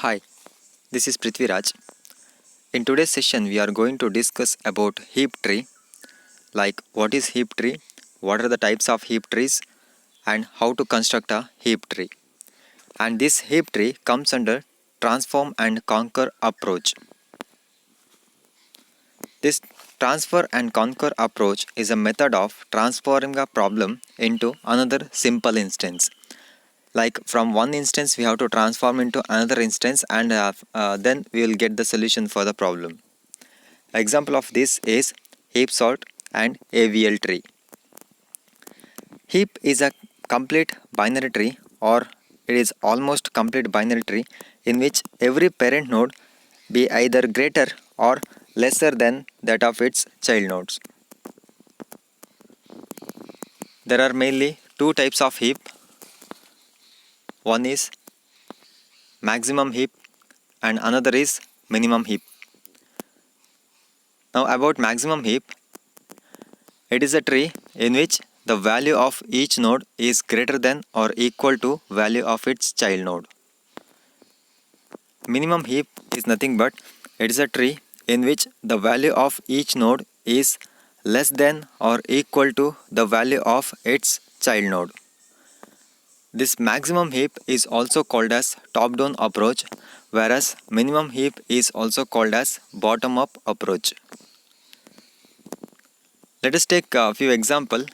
Hi, this is Prithviraj. In today's session, we are going to discuss about heap tree, like what is heap tree, what are the types of heap trees, and how to construct a heap tree. And this heap tree comes under transform and conquer approach. This transfer and conquer approach is a method of transforming a problem into another simple instance. Like from one instance we have to transform into another instance, and then we will get the solution for the problem. Example of this is heap sort and AVL tree. Heap is a complete binary tree, or it is almost complete binary tree, in which every parent node be either greater or lesser than that of its child nodes. There are mainly two types of heap. One is maximum heap and another is minimum heap. Now about maximum heap, it is a tree in which the value of each node is greater than or equal to value of its child node. Minimum heap is nothing but it is a tree in which the value of each node is less than or equal to the value of its child node. This maximum heap is also called as top-down approach, whereas minimum heap is also called as bottom-up approach. Let us take a few examples.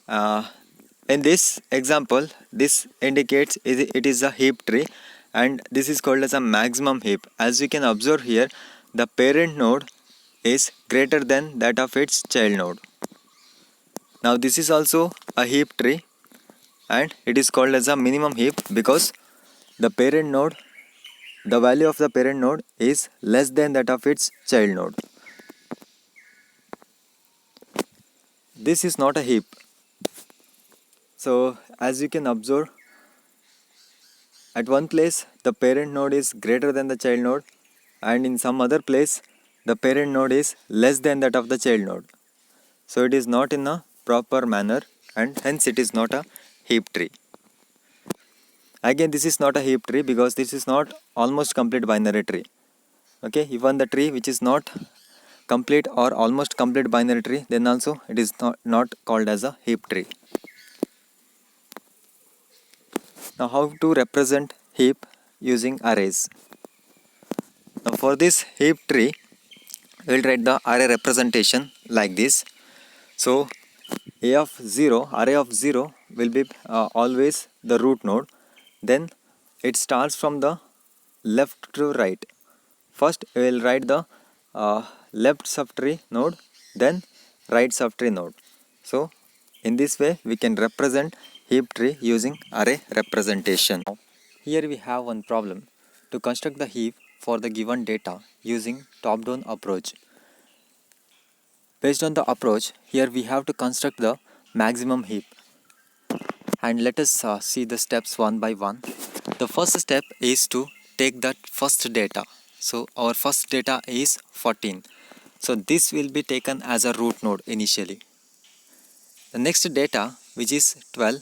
In this example, this indicates it is a heap tree, and this is called as a maximum heap. As you can observe here, the parent node is greater than that of its child node. Now this is also a heap tree, and it is called as a minimum heap because the parent node, the value of the parent node is less than that of its child node. This is not a heap. So as you can observe, at one place the parent node is greater than the child node, and in some other place the parent node is less than that of the child node. So it is not in a proper manner, and hence it is not a heap tree. Again, this is not a heap tree because this is not almost complete binary tree. Okay, even the tree which is not complete or almost complete binary tree, then also it is not called as a heap tree. Now how to represent heap using arrays. Now for this heap tree, we will write the array representation like this. So array of 0 will be always the root node. Then it starts from the left to right. First we will write the left subtree node, then right subtree node. So in this way we can represent heap tree using array representation. Here we have one problem to construct the heap for the given data using top-down approach. Based on the approach, here we have to construct the maximum heap. And let us see the steps one by one. The first step is to take that first data. So our first data is 14. So this will be taken as a root node initially. The next data, which is 12.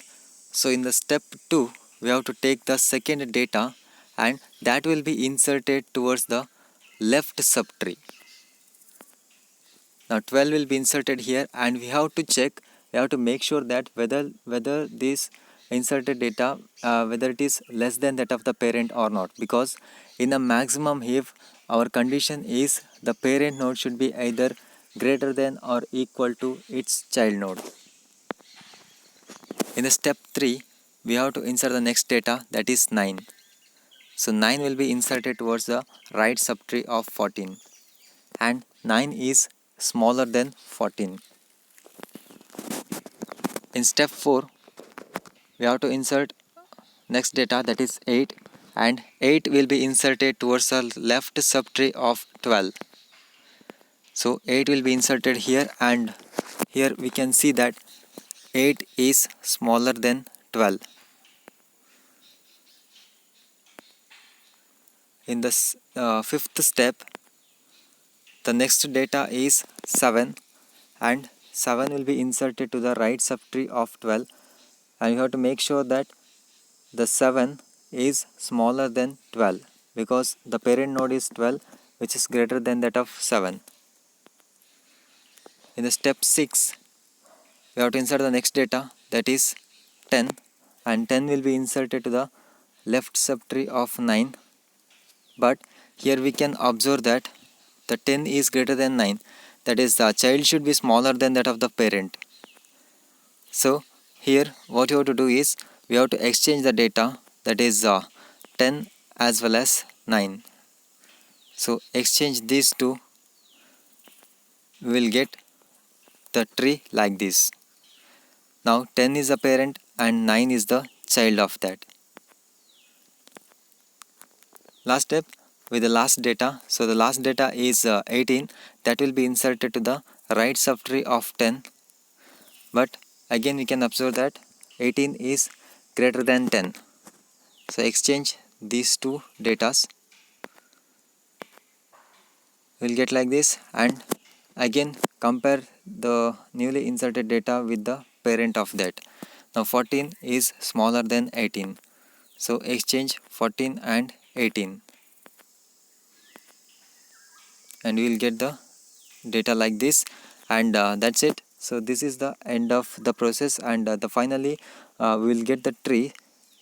So in the step 2, we have to take the second data, and that will be inserted towards the left subtree. Now 12 will be inserted here, and we have to check, we have to make sure that whether this inserted data, whether it is less than that of the parent or not, because in a maximum heap our condition is the parent node should be either greater than or equal to its child node. In the step 3, we have to insert the next data, that is 9. So 9 will be inserted towards the right subtree of 14, and 9 is smaller than 14. In step 4, we have to insert next data, that is 8, and 8 will be inserted towards the left subtree of 12. So 8 will be inserted here, and here we can see that 8 is smaller than 12. In the fifth step, the next data is 7, and 7 will be inserted to the right subtree of 12, and you have to make sure that the 7 is smaller than 12. because the parent node is 12, which is greater than that of 7. In the step 6, we have to insert the next data, that is 10, and 10 will be inserted to the left subtree of 9. But here we can observe that the 10 is greater than 9, that is the child should be smaller than that of the parent. So here what you have to do is we have to exchange the data, that is 10 as well as 9. So exchange these two, we will get the tree like this. Now 10 is the parent and 9 is the child of that. Last step with the last data. So the last data is 18, that will be inserted to the right subtree of 10. But again we can observe that 18 is greater than 10. So exchange these two datas, we'll get like this, and again compare the newly inserted data with the parent of that. Now 14 is smaller than 18, so exchange 14 and 18, and we will get the data like this. And that's it. So this is the end of the process, and finally we will get the tree.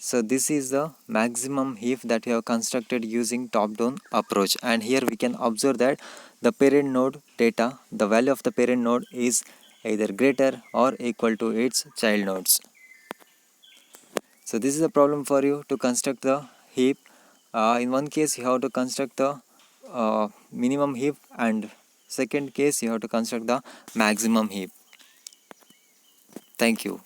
So this is the maximum heap that we have constructed using top-down approach, and here we can observe that the parent node data, the value of the parent node is either greater or equal to its child nodes. So this is a problem for you to construct the heap. In one case you have to construct the minimum heap, and second case you have to construct the maximum heap. Thank you.